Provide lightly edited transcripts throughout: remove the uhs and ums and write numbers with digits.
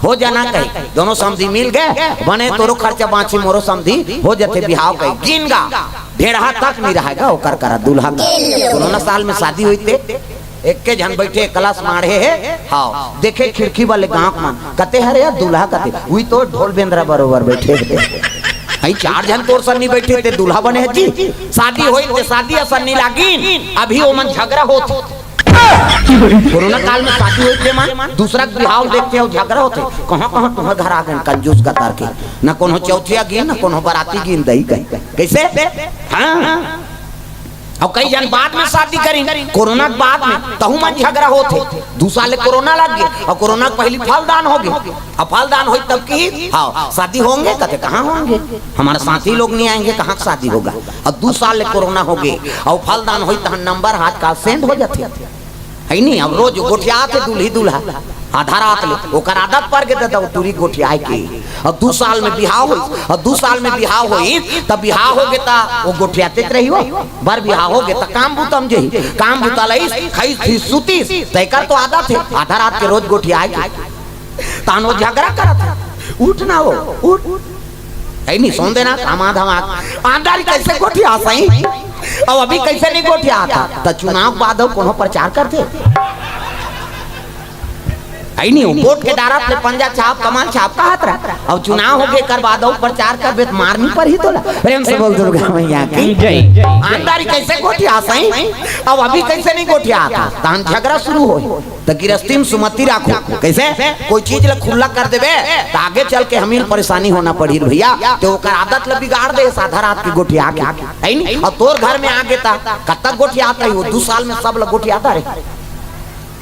हो जाना कहीं दोनों समझी मिल गए बने तोरो खर्चा बाँची मोरो समझी हो जाते बिहाव कहीं गिनगा ढेढ़ा तक नहीं रहेगा वो कर करा दूल्हा का। कोरोना साल में शादी हुई थे एक के जन बैठे क्लास मारे है हाँ देखे खिड़की वाले गाँव में कते हरे यार दूल्हा कते हुई तो ढोल बेंद्रा बरोबर बैठे आई 4 जन तोर सन्नी बैठे थे दूल्हा बने जी शादी हुई थे शादी सन्नी लागी अभी वो मन झगड़ा होते कोरोना काल में शादी हुई थे मां दूसरा बिहाव देखते हो झगड़ा होते कहां कहां तुम्हारे घर आ गए कंजूस का तार के न कोनो चौथिया गिन न कोनो बाराती गिन दई कैसे हां और कई जन बाद में शादी करी कोरोना के बाद में तहु मन झगड़ा होते 2 साल कोरोना लग गए और कोरोना के पहले फलदान हो गए अब फलदान हो तब की हाँ शादी होंगे कहते कहाँ होंगे हमारे साथी लोग नहीं आएंगे कहाँ शादी होगा और 2 साल कोरोना हो गए और फलदान हो तो नंबर हाथ का सेंड हो जाते है नहीं अब रोज गोठिया के दूल्ही दूल्हा आधा रात ले ओकर आदत पड़ गए तो पूरी गोठिया के और 2 साल में बिहाव हुई और 2 साल में बिहाव हुई तब बिहाव हो गए ता वो गोठियाते रही हो बार बिहाव हो गए तो काम बुतम जे काम बुता लई खाई थी सुती तैकर तो आदत है आधा रात के रोज गोठिया के तानो झगड़ा करत उठ ना हो उठ है नहीं सोन देना कामा धमा आंधारी कैसे गोठिया सही अब अभी कैसे नहीं गोठिया आता तो चुनाव बाद कोनो प्रचार करते आई नहीं वोट के डारा पे पंजा छाप कमान छाप का हाथ रहा अब चुनाव हो गए कर बाद प्रचार कर बे मारनी पर ही तोला प्रेम से बोल दुर्गा मैया की जय आंधारी कैसे गोठिया सही अब अभी कैसे नहीं गोठिया आता तान झगड़ा शुरू हो तो गिरस्ती में सुमति राखो कैसे कोई चीज ला खुला कर देबे तो आगे चल के हमीर परेशानी होना पड़ी भैया तो ओकर आदत ला बिगाड़ दे साधा रात की गोठिया के है नहीं और तोर घर में आगे ता कब तक गोठिया आता है वो 2 साल में सब ला गोठिया आता रे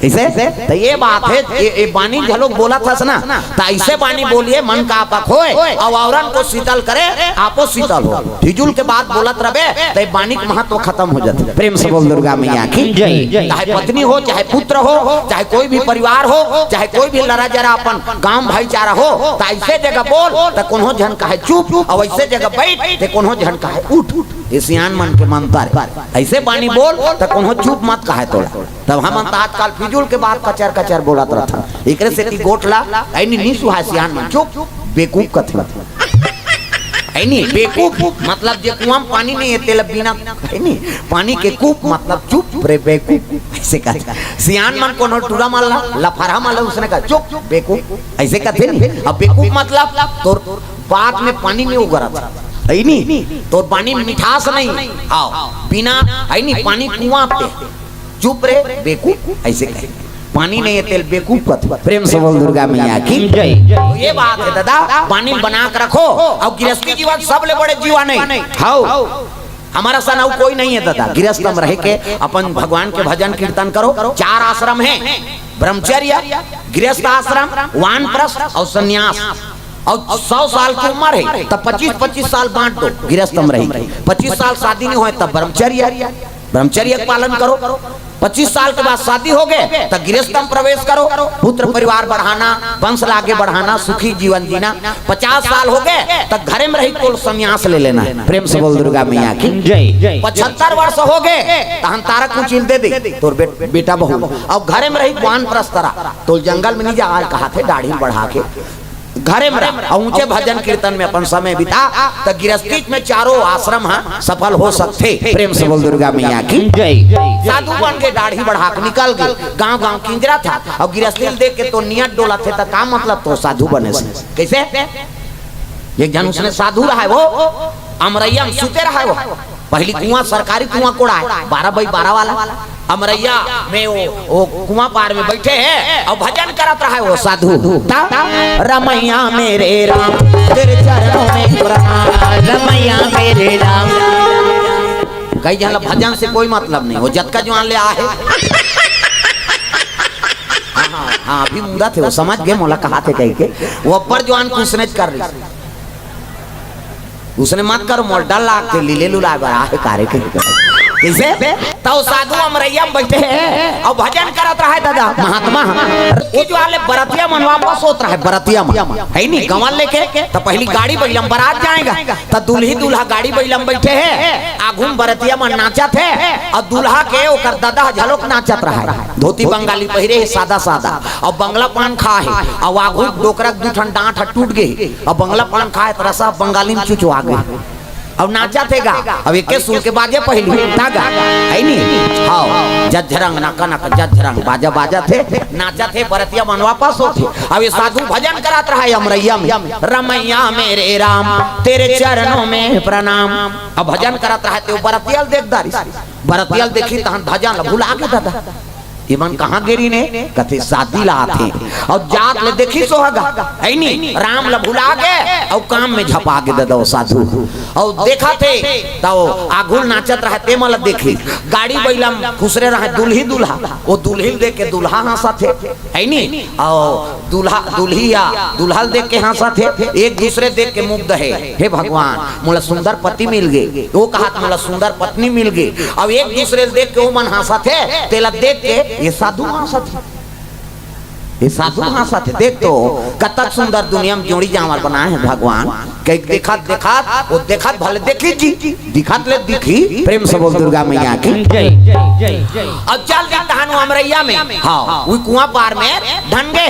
ऐसे तो ये बात है ये बानी जो लोग बोला था ना तो ऐसे बानी बोलिए मन का आपक होए और औरन को शीतल करे आपो शीतल हो फिजूल के बाद बोलत रहे तो बानी का महत्व खत्म हो जाता। प्रेम से बोल दुर्गा मैया की जय। चाहे पत्नी हो चाहे पुत्र हो चाहे कोई भी परिवार हो चाहे कोई भी लड़ा जरा अपन गांव भाईचारा हो तो ऐसे जगह बोल तो कोनो जन का है चुप और ऐसे जगह बैठ तो कोनो जन का है उठ सियान मन के मनता ऐसे बानी बोल तो कोनो चुप मत कहे तोड़ा तब हम आजकल फिजूल के बाद कचर कचर बोलत रहता एकरे से की गोठला ऐनी नहीं सुहाय सियान मन चुप बेकूफ कथला ऐनी बेकूफ मतलब जे कुआं में पानी नहीं है तेल बिना ऐनी पानी के कूप मतलब चुप रे बेकूफ ऐसे कहता सियान मन कोनो टूरा मारला लफारा मारला उसने कहा चुप बेकूफ ऐसे कहते नहीं अब बेकूफ मतलब तो बात में पानी नहीं उगरा था नहीं तो पानी में मिठास नहीं आओ बिना है नहीं पानी कुआं पे चुप रे बेकूफ ऐसे कहे पानी नहीं है तेल बेकूफ का प्रेम से बोल दुर्गा मैया की जय। तो ये बात है दादा पानी बना के रखो और गृहस्थी जीवन सबले बड़े जीवन नहीं हाउ हमारा सनाऊ कोई नहीं है दादा गृहस्थ में रह के अपन भगवान के भजन कीर्तन करो 4 आश्रम है ब्रह्मचर्य गृहस्थ आश्रम वानप्रस्थ और संन्यास और 100 साल की उम्र है तब 25-25 साल बांट दो गृहस्थ में रहेगी 25 साल शादी नहीं हो तब ब्रह्मचर्य का पालन करो 25 साल के बाद शादी हो गए तब गृहस्थ में प्रवेश करो पुत्र परिवार बढ़ाना वंश आगे बढ़ाना सुखी जीवन जीना 50 साल हो गए तब घरे में रही तो संन्यास ले लेना प्रेम से बोल दुर्गा मैया की जय। 75 वर्ष हो गए तो हम तारा कुचिल दे दे तोर बेटा बहू अब घरे में रही वानप्रस्थ तो जंगल में नहीं जा कहा थे दाढ़ी बढ़ा के घरे में ऊंचे भजन कीर्तन में अपन समय बिता तो गृहस्थी में 4 आश्रम सफल हो सकते। प्रेम से बोल दुर्गा मैया की जय। साधु बन के दाढ़ी बढ़ा के निकल गए गांव गांव किंजरा था और गृहस्थी देख के तो नियत डोला थे तो का मतलब तो साधु बने से कैसे एक जन उसने साधु रहा है वो अमरैया में सुते रहा है वो पहली कुआं सरकारी कुआं कोड़ा है 12x12 वाला अमरैया में वो कुआं पार में बैठे हैं और भजन करत रहा है वो साधु रमैया मेरे राम तेरे चरणों में प्रणाम रमैया मेरे राम कई जन भजन से कोई मतलब नहीं वो जतका जवान ले आए हाँ अभी मुद्दा थे वो समझ गए मोला कहा थे कहीं के वो अपर जवान कुछ कर रही उसने मत करो मोल डल लाग के लीले लुला है कार्य के कैसे तो साधु अमरैया में बैठे हैं और भजन करत रहा है दादा महात्मा की जो वाले बरतिया मन वापस होत रहा है बरतिया में है नहीं गंवाल लेके तो पहली गाड़ी बैलम बारात जाएगा तो दूल्ही दूल्हा गाड़ी बैलम बैठे हैं आगुम बरतिया में नाचत है और दूल्हा के ओकर दादा झलक नाचत रहा है धोती बंगाली पहिरे है सादा सादा और बंगला पान खा है और आगू डोकरा दू ठन डांठ टूट गई और बंगला पान खाए तो रसा बंगाली में चुचवा गए अब नाचा थे गा अब एक सुन के बाजे पहली तागा है नहीं हाँ जज्जरंग नका नका जज्जरंग बाजा बाजा थे नाचा थे बरतिया मन वापस होते अब ये साधु भजन करात रहा है अमरैया में रमैया मेरे राम तेरे चरणों में प्रणाम अब भजन करात रहा है बरतियल देखदारी बरतियल देखी तहन भजन भुला के दादा इमन कहाँ गिरी ने कथे शादी ला थे और जात ले देखी सोहगा है नहीं राम ल भुला के और काम में झपा के दे दो साधु और देखा थे तो आगुल नाचत रहे ते मला देखी गाड़ी बैलम खुसरे रहे दुल्ही दूल्हा वो दुल्ही देख के दूल्हा हंसा थे है नहीं और दूल्हा दुल्हिया दूल्हा देख के हंसा थे एक दूसरे देख के मुग्ध है हे भगवान मोला सुंदर पति मिल गई वो कहा मोला सुंदर पत्नी मिल गई अब एक दूसरे देख के वो मन हंसा थे तेला देख के ये साधु हंसा थे ये साधु हंसा थे देख तो कतक सुंदर दुनिया में जोड़ी जामर बनाए हैं भगवान कई देखा देखा वो देखा भले देखी जी दिखात ले दिखी प्रेम से बोल दुर्गा मैया की जय जय जय अब चल दी तहानु अमरैया में हाँ वो कुआं पार में ढंगे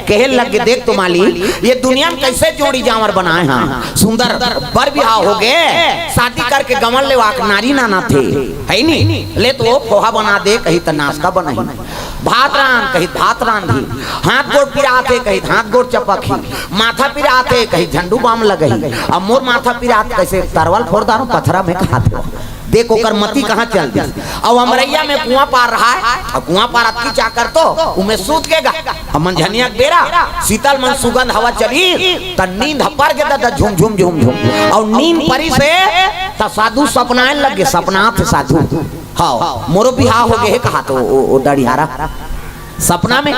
कहे लग के देख तो माली ये दुनिया में कैसे जोड़ी जामर बनाए हैं सुंदर बर बिहाव हो गए शादी करके गमन ले वाक नारी नाना थे है नहीं ले तो पोहा बना दे कहीं तो नाश्ता बनाई भात रान कहीं भात रान दी हाथ गोड़ पिराते कहीं हाथ गोड़ चपकी माथा पिराते कहीं झंडू बाम लगई अब मोर माथा पिरात कैसे तरवल फोड़ दानो पथरा में खाते देखो कर मती कहाँ चल दी अब अमरैया में कुआं पार रहा है और कुआं पार आपकी चाकर तो उमें सूत गेगा अब मंझनिया बेरा शीतल मन सुगंध हवा चली त नींद हपर के दादा झूम झूम झूम झूम और नींद परी से त साधु सपनाए लगे सपना थे साधु हाँ मोरो बिहार हो गए कहा तो ओ दड़ियारा सपना में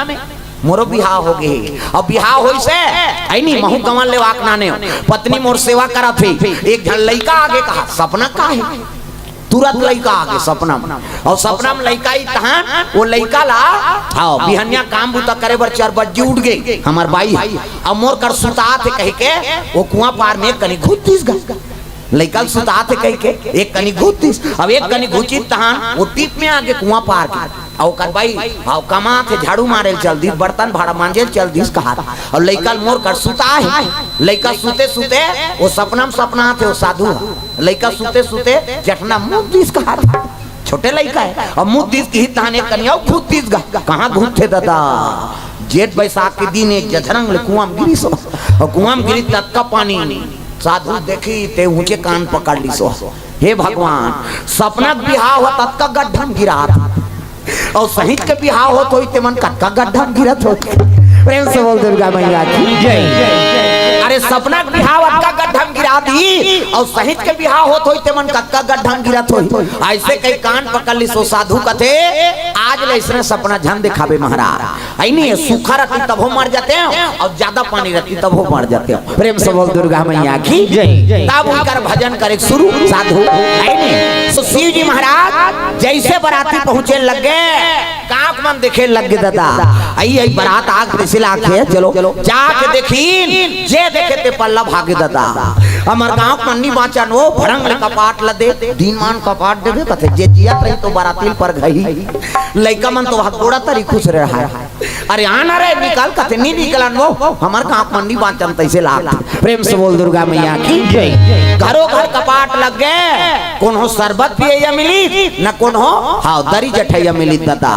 मोरो बिहार हो गए अब बिहार हो से आई नहीं महू गंवाल ले वाक नाने पत्नी मोर सेवा करा थे एक झन लइका आगे कहा सपना का है तुरंत लइका आगे सपना में और सपना में लइका ही तहां वो लइका ला आओ बिहनिया काम बुता करे बर 4 बजे उठ गई हमार बाई अब मोर कर सुता थे कह के वो कुआं पार में कनी घुस गई लइका सुता थे कह के एक कनी घुस अब एक कनी घुची तहां वो टीप में आगे कुआं पार के और कर भाई आओ कमा थे झाड़ू मारे चल दी बर्तन भाड़ा मांजे चल दी कहा और लइका मोर कर सुता है लइका सुते सुते वो सपना में सपना थे वो साधु लइका सुते सुते जटना मुंह दिस कहा छोटे लइका है और मुंह दिस की ताने कन्या खुद दिस कहां घूमते दादा जेठ बैसाख के दिन एक जठरंग ले कुआं में गिरी सो और कुआं में गिरी तत्का पानी साधु देखी ते ऊंचे कान पकड़ ली सो हे भगवान सपना बिहार हो तत्का गड्ढा गिरा और सहित के बिहार हो तो इते मन कटका गड्ढा गिरत हो प्रेम से बोल दुर्गा मैया की जय अरे सपना बिहाव अटका गड्ढा गिरा दी और सहित के बिहाव हो तो इते मन कटका गड्ढा गिरत हो ऐसे कई कान पकड़ ली सो साधु कथे आज ले इसने सपना झन दिखावे महाराज आई नहीं सूखा रहती तब हो मर जाते हैं और ज्यादा पानी रहती तब हो मर जाते हैं प्रेम से बोल दुर्गा मैया की जय तब उनका भजन करे शुरू साधु आई नहीं तो शिव जी महाराज जैसे बराती पहुंचे लग गए काक मन देखे लग गए दादा आई बारात आग से लाके चलो जाके देखी जे देखे ते पल्ला भागे दादा हमर गांव मन्नी बाचा नो भरंग ले कपाट ल दे दिन मान कपाट देबे कथे जे जियत रही तो बाराती पर गई लइका मन तो हथोड़ा तरी खुश रहा है अरे आना रे निकाल कथे नहीं निकलन वो हमर गांव मन्नी बाचन तैसे लाग प्रेम से बोल दुर्गा मैया की जय घरों घर कपाट लग गए कौन हो शरबत पिए या मिली न कौन हो हां दरी जठैया मिली दादा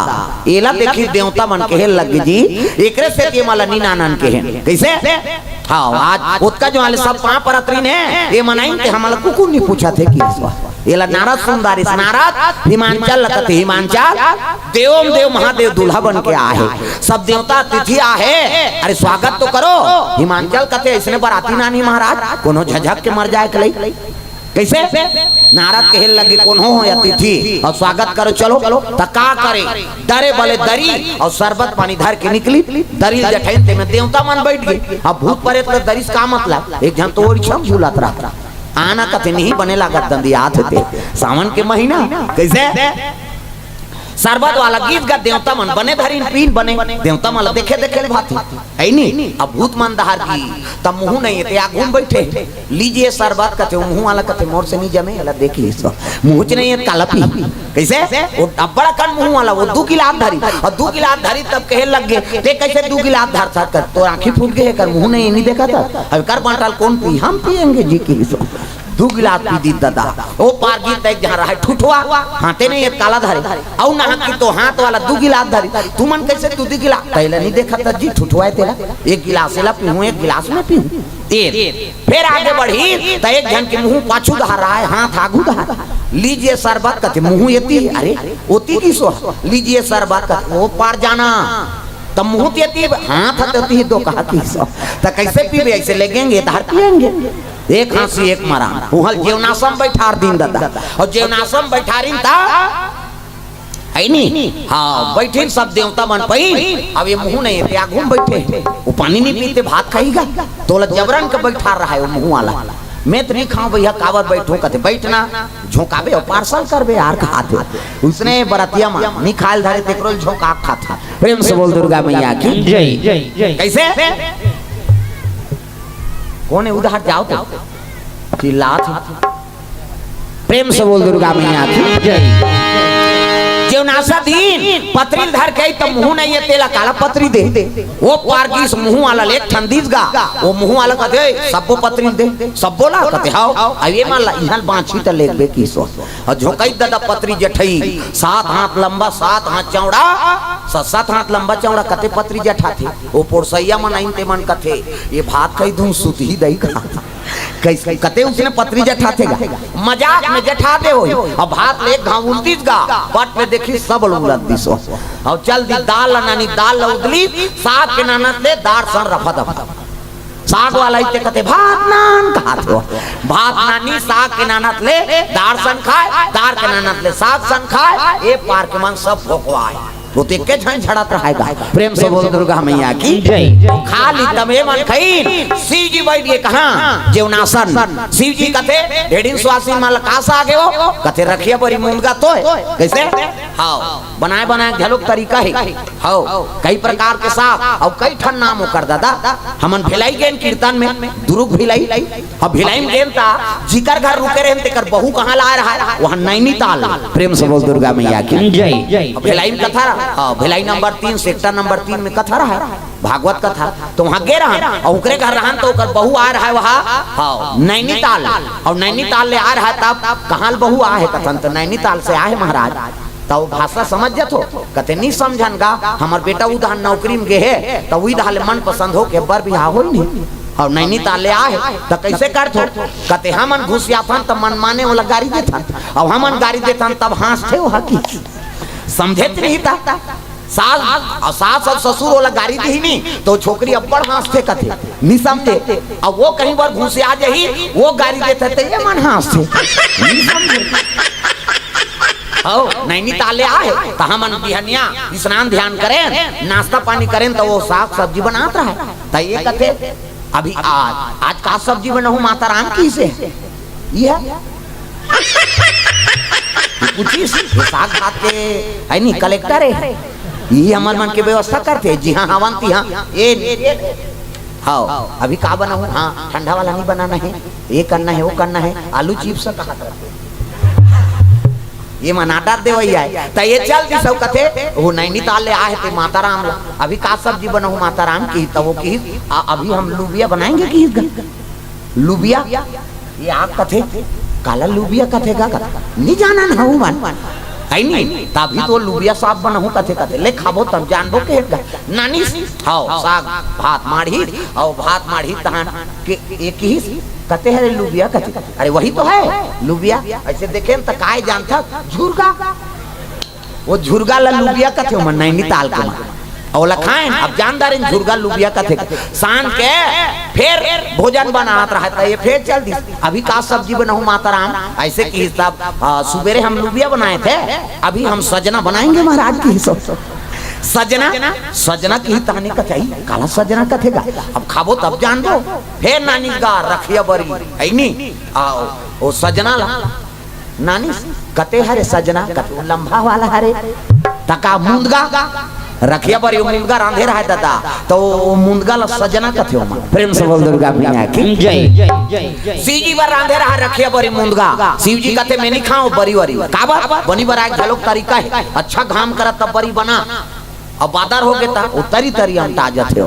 एला देखी देवता मन के लग जी एकरे से के माला नी नानन के हैं कैसे हाँ आज उसका जो वाले सब पांच परत्री ने ये मनाई थे हमारा कुकुर नहीं पूछा थे कि ये नारद सुंदरी नारद हिमांचल लगते हिमांचल देवम देव महादेव दूल्हा बन के आए सब देवता तिथि आहे अरे स्वागत तो करो हिमांचल कहते इसने बराती नानी महाराज कोनो झझक के मर जाए कलई कैसे नारद कहे लगे कौन हो या तिथि और स्वागत करो चलो तका करे डरे बोले दरी और शरबत पानी धर के निकली दरी जठैन में देवता मन बैठ गई अब भूत प्रेत में दरिस का मतलब एक जन तो ओरी छम झूलत रहा आना कथे नहीं बने लागत दंदियात थे सावन के महीना कैसे शरबत वाला गीत गा देवता मन बने धरीन पीन बने देवता मन देखे देखे ले भाती है नी अब भूत मन दहार की तब मुंह नहीं है या घूम बैठे लीजिए शरबत कथे मुंह वाला कथे मोर से नहीं जमे अला देख ली सो मुंह नहीं है काला पी कैसे वो अब बड़ा कन मुंह वाला वो 2 गिलास धरी और 2 गिलास धरी तब कहे लग गए ते कैसे 2 गिलास धर साथ कर तो आंखें फूट गए कर मुंह नहीं देखा था अब कर बांटाल कौन पी हम पिएंगे जी की सो 2 गिलास पी दी दादा वो पार गीत एक जहाँ रहा ठुठुआ हाथे नहीं एक काला धरे और ना की तो हाथ वाला 2 गिलास धरी तू मन कैसे 2 गिलास पहले नहीं देखा था जी ठुठुआ तेरा 1 गिलास ला पीऊं 1 गिलास में पीऊं फिर आगे बढ़ी तो एक जन के मुंह पाछू धर रहा है हाथ आगू धर लीजिए शरबत कथे मुंह येती अरे ओती की सो लीजिए शरबत कथे वो पार जाना तब मुंह तेती हाथ हती दो कहा की सो तो कैसे पीबे ऐसे लगेंगे धार पिएंगे एक हंसी एक मरा उहल जेवनासम बैठार दिन दादा और जेवनासम बैठारिन ता है नी हाँ बैठे सब देवता मन पई अब ये मुंह नहीं है घूम बैठे वो पानी नहीं पीते भात खाएगा तो जबरन के बैठा रहा है वो मुंह वाला मैं तो नहीं खाऊं भैया कावर बैठो कहते बैठना झोंकाबे और पार्सल करबे यार खाते उसने बरतिया में नहीं खाल धरे तेकरोल झोंका खाता प्रेम से बोल दुर्गा मैया की जय जय कैसे कौन है उधर जाओ तो चिल्लात प्रेम से बोल दुर्गा मैया की जय जेवनासा दीन पत्री धर के तब मुंह नहीं है तेला काला पत्री दे वो पारगीस मुंह वाला ले ठंडीस गा वो मुंह वाला कहते सबको पत्री दे सब बोला कहते हां अब ये मान ला इहल बांछी त लेबे की सो और झोकई दादा पत्री जठई 7 हाथ लंबा 7 हाथ चौड़ा 7 हाथ लंबा चौड़ा कते पत्री जठा थे वो पोरसैया मन आइन ते मन कथे ये भात कई दूं सुत ही दई खा कैसे कते उसने पत्री जठाते गा मजाक में जठाते हो अब भात ले घाव उल्टीस गा पट में देखी सब उलट दिसो और चल दी दाल नानी दाल उदली साग के नानत ले दार सन रफा दफा साग वाला इते कते भात नान खाते हो भात नानी साग के नानत ले दार सन खाए दार के नानत ले साग सन खाए ए पार के मन सब भोकवाए वो तो के झन झड़त रहेगा प्रेम से बोल दुर्गा मैया की जय खाली तमे मन खई शिव जी बैठ गए कहां जेवनासन शिव जी कथे ढेडिन स्वासी माल कास आ गए हो कथे रखिया बड़ी मुंगा तो कैसे हां बनाए बनाए घलोक तरीका है हां कई प्रकार के साथ और कई ठन नाम कर दादा हमन भिलाई गेन कीर्तन में दुरुग भिलाई अब भिलाई में गेन ता जिकर घर रुके रहन तेकर बहू कहां ला रहा है वहां नैनीताल प्रेम से बोल दुर्गा मैया की जय भिलाई में कथा भिलाई नंबर 3 सेक्टर नंबर 3 में कथा रहा है भागवत कथा तो वहां गे रहा और उकरे घर रहा तो ओकर बहू आ रहा है वहां नैनीताल और नैनीताल ले आ रहा तब कहां बहू आ है कथन तो नैनीताल से आए महाराज तो भाषा समझ जतो कहते नहीं समझन गा हमार बेटा उधर नौकरी में गे है तो वही धाले मन पसंद हो के बर बियाह होई नहीं और नैनीताल ले आए तो कैसे करथो कहते हमन घुसिया थन तो मन माने वाला गाड़ी देथन और हमन गाड़ी देथन तब हंसथे हो हकी समझे नहीं था सास और ससुर वाला गाड़ी दी नहीं तो छोकरी अब्बड़ हंसते कथे नहीं समझते अब वो कहीं बार घुसे आ जाही वो गाड़ी देते थे ये मन हंसते नहीं समझे ओ नैनीताल आए तो हमन बिहनिया स्नान ध्यान करें नाश्ता पानी करें तो वो साग सब्जी बनाता है तो ये कथे अभी आज का सब्जी बनाऊं माता राम की से ये साग खाते है नहीं कलेक्टर है ये हमार मन के व्यवस्था करते जी हाँ हवंती हाँ ये हाँ अभी का बनाऊं हाँ ठंडा वाला नहीं बनाना है ये करना है वो करना है आलू चिप्स कहा ये मनाटा दे वही है तो ये चल दी सब कथे वो नैनीताल ले आए थे माता राम अभी का सब्जी बनाऊं माता राम की तो वो की अभी हम लुबिया बनाएंगे की लुबिया ये आप कथे काला लुबिया कथे का नहीं जाना ना हूं मन है नहीं तभी तो लुबिया साफ बनाऊं कथे कथे ले खाबो तब जानबो के नानी हां साग भात माढ़ी और भात माढ़ी तहन के एक ही कते है लुबिया कथे अरे वही तो है लुबिया ऐसे देखे तो काय जानता झुरगा वो झुरगा ला लुबिया कथे मन नैनीताल के और खाएं अब जानदार इन झुरगा लुबिया कथे शान के फिर भोजन बनात रहा था ये फिर चल दी अभी का सब्जी बनाऊं माता राम ऐसे की हिसाब सुबेरे हम लुबिया बनाए थे अभी हम सजना बनाएंगे महाराज की हिसाब सजना सजना की तहनी कथई काला सजना कथेगा अब खाबो तब जान दो फिर नानी गा रखिया बरी ऐनी आओ ओ सजना ला नानी कते हरे सजना कते लंबा वाला हरे तका मुंदगा रखिया बरी मुंदगा रांधे रहा दादा तो मुंदगा ला सजना कथे हो प्रेम से बोल दुर्गा मैया की जय शिव जी बर रांधे रहा रखिया बरी मुंदगा शिव जी कथे मैं नहीं खाओ बरी बरी काबा बनी बर एक झलक तरीका है अच्छा घाम करा तब बरी बना अब बादर हो गया वो तरी तरी हम ताजा थे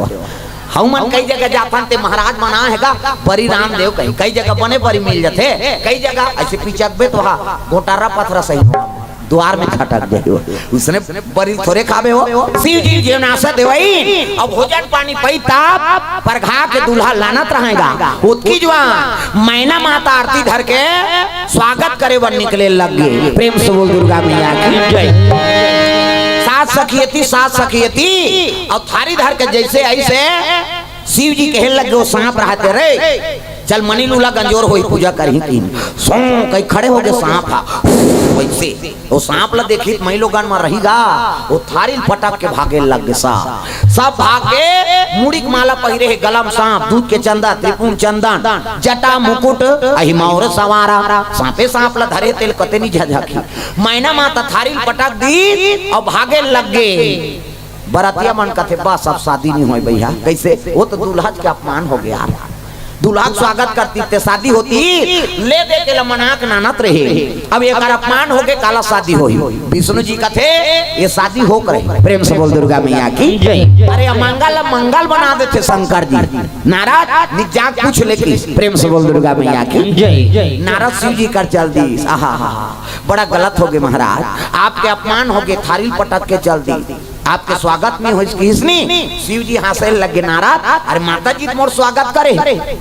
हम कई जगह जापन ते महाराज मना हैगा बरी राम देव कई जगह बने बरी मिल जाते कई जगह ऐसे पिचकबे तो वहाँ गोटारा पत्थर सही हो द्वार में खटक गए उसने बड़ी थोड़े खाबे हो शिव जी जीवनाशा देवई अब भोजन पानी पई ताप पर घा के दूल्हा लानत रहेगा उतकी जवान मैना माता आरती धर के स्वागत करे बर निकले लग गए प्रेम से बोल दुर्गा मैया की जय साथ सखियती और थारी धर के जैसे ऐसे शिव जी कहे लगे वो सांप रहते रे चल मनी लूला गंजोर होई पूजा करही तीन सो कई खड़े हो गए सांप वैसे वो सांप ला देखी मई लोगन में रहीगा वो थारी पटक के भागे लग गए सब भागे मुड़िक माला पहिरे है गलम सांप दूध के चंदा त्रिपुण चंदन जटा मुकुट अहिमौर सवारा सांपे सांप ला धरे तेल कते नहीं झझकी मैना माता थारी पटक दी और भागे लग गए बरातिया मन कथे बस अब शादी नहीं हुई भैया कैसे वो तो दूल्हा के अपमान हो गया दूल्हा स्वागत करती ते शादी होती ले दे के लमनाक नानत रहे अब एक अपमान हो गए काला शादी होई विष्णु जी का थे ये शादी हो करे प्रेम से बोल दुर्गा मैया की जय अरे मंगल मंगल बना देते शंकर जी नारद निजाक पूछ लेके प्रेम से बोल दुर्गा मैया की जय नारद शिव जी कर चल दी आहा बड़ा गलत हो गए महाराज आपके अपमान हो गए थारी पटक के चल दी आपके स्वागत में हो इसने शिव जी हंसे लगे नारद अरे माता जी मोर स्वागत करे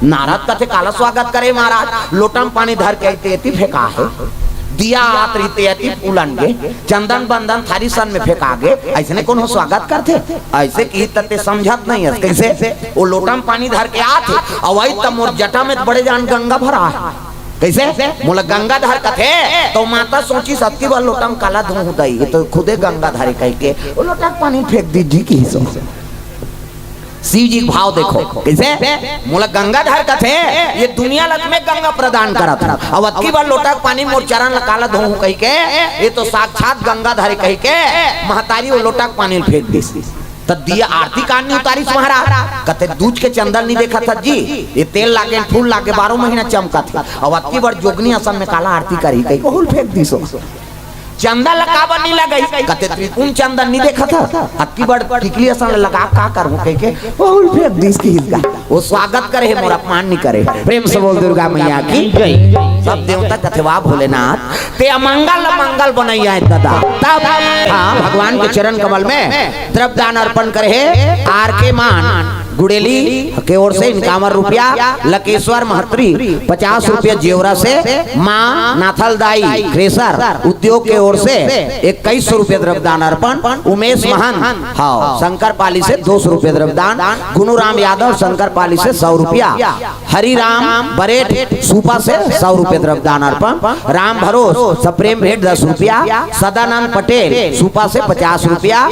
नारद कथे काला स्वागत करे महाराज लोटम पानी धर के फेंका है दिया उलन के चंदन बंदन थारी सन में फेंका गे ऐसे कौन स्वागत करते ऐसे की तते समझत नहीं है कैसे वो लोटम पानी धर के आते और वही तब मोर जटा में बड़े जान गंगा भरा है कैसे मोला गंगाधर कथे तो माता सोची सबकी बार लोटम काला धो दई तो खुदे गंगाधारी कह के वो लोटक पानी फेंक दीजिए की शिव जी भाव देखो कैसे मोला गंगाधर कथे ये दुनिया लग में गंगा प्रदान करा था अब अबकी बार लोटक पानी मोर चरण काला धो कह के ये तो साक्षात गंगाधारी कह के महतारी वो लोटक पानी फेंक दी दिया आरती काटनी उतारी महाराज कते दूध के चंदन नहीं देखा था जी ये तेल लागे फूल लागे 12 महीना चमका था अब अति बार जोगनी असम में काला आरती करी कहीं बहुल फेंक दी सो चंदन लगा नहीं लगा कते त्रिपुण चंदन नहीं देखा था अति बार टिकली असम लगा का करूं कह के बहुल फेंक दी इसकी हिस्सा वो स्वागत करे मोर अपमान नहीं करे प्रेम से बोल दुर्गा मैया की जय सब देवता कथवा भोलेनाथ ते अमंगल मंगल बनैया दादा तब हां भगवान के चरण कमल में द्रव्य दान अर्पण करे आर के मान गुड़ेली के ओर से इनकामर रुपया लकेश्वर महत्री 50 रुपया जेवरा से माँ नाथलदाई क्रेसर उद्योग के ओर से 2100 रुपया द्रव्यदान अर्पण उमेश महंत हाँ शंकर पाली से 200 रुपया द्रव्यदान गुनुराम यादव शंकर पाली से 100 रुपया हरिराम बरेट सूपा से 100 रुपया द्रव्यदान अर्पण राम भरोस सप्रेम भेंट 10 रुपया सदानंद पटेल सूपा से 50 रुपया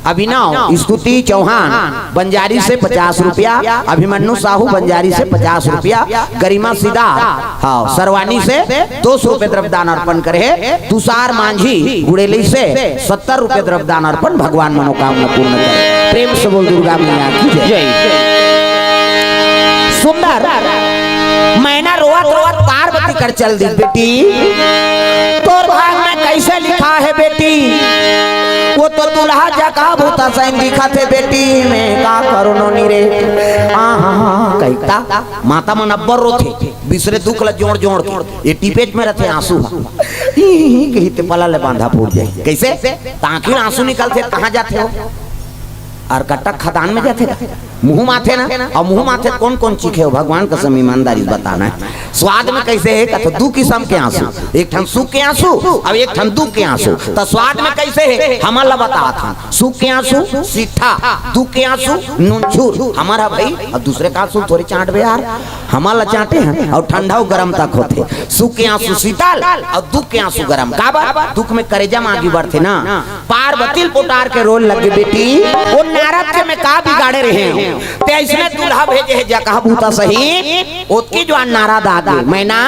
अभिनव स्तुति चौहान बंजारी से 50 रुपया अभिमन्यु साहू बंजारी से 50 रुपया गरिमा सीधा हाँ सरवानी से 200 रुपये द्रव्यदान अर्पण करे तुषार मांझी गुड़ेली से 70 रुपये द्रव्यदान अर्पण भगवान मनोकामना पूर्ण करे प्रेम से बोल दुर्गा मैया की जय सुंदर मैना रोवत रोवत पार्वती कर चल दी बेटी तोर भाग में कैसे लिखा है बेटी वो तो दुल्हा जका भूता सैन दिखा थे बेटी में का करो नी रे कहता माता मन अब्बर रोथे बिसरे दुख ला जोड़ जोड़ के ये टिपेट में रहते आंसू कहते पला ले बांधा फूट जाए कैसे ताकि आंसू निकलते कहाँ जाते हो और कट्टा खदान में जाते मुंह माथे ना, और मुंह माथे कौन कौन चीखे हो भगवान कसम ईमानदारी बताना है। स्वाद में कैसे है तो दो किस्म के आंसू, एक ठन सुख के आंसू और एक ठन दुख के आंसू। तो स्वाद में कैसे है हमारा बता था, सुख के आंसू सीठा, दुख के आंसू नूनछूर हमारा भाई, और दूसरे का आंसू थोड़ी चाट बे यार, हमारा चाटे हैं और ठंडा गरम तक होते। सुख के आंसू शीतल और दुख के आंसू गरम। काबर दुख में करेजा मांगी बढ़ते ना, पार्वती पोटार के रोल लगे बेटी, वो नारद के में का बिगाड़े रहे ते इसमें दूल्हा भेजे है जका बूता सही ओतकी जो नारद आ गए। मैं ना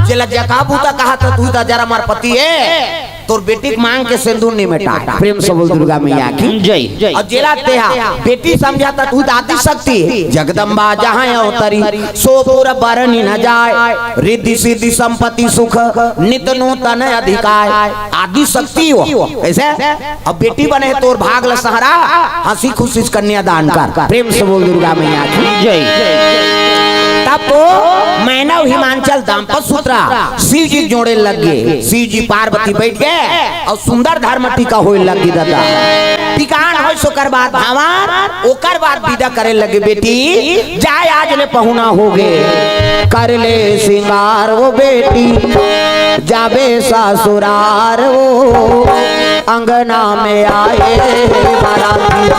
चला जका बूता कहा था तू तो जरा मार पति है तोर बेटी मांग के सिंदूर नहीं मिटा। प्रेम से बोल दुर्गा मैया की जय। और जेला तेहा बेटी समझाता तू आदि शक्ति जगदम्बा जहाँ अवतरी सो पूरा बरनी न जाए, रिद्धि सिद्धि संपत्ति सुख नित नूतन अधिकार, आदि शक्ति हो ऐसे। अब बेटी बने तोर भाग ल सहारा, हंसी खुशी कन्यादान कर। प्रेम से बोल दुर्गा मैया की जय। तब तो मैनव हिमांचल दाम्पत्य सूत्रा शिव जी जोड़े लग गए, शिव जी पार्वती बैठ गए और सुंदर धर्म टीका होए लग गई। दादा टिकान हो सोकर बाद भावार ओकर बाद विदा करे लगे बेटी जाए आज ले पहुना हो गए, कर ले सिंगार वो बेटी जाबे ससुरार, वो अंगना में आए बाराती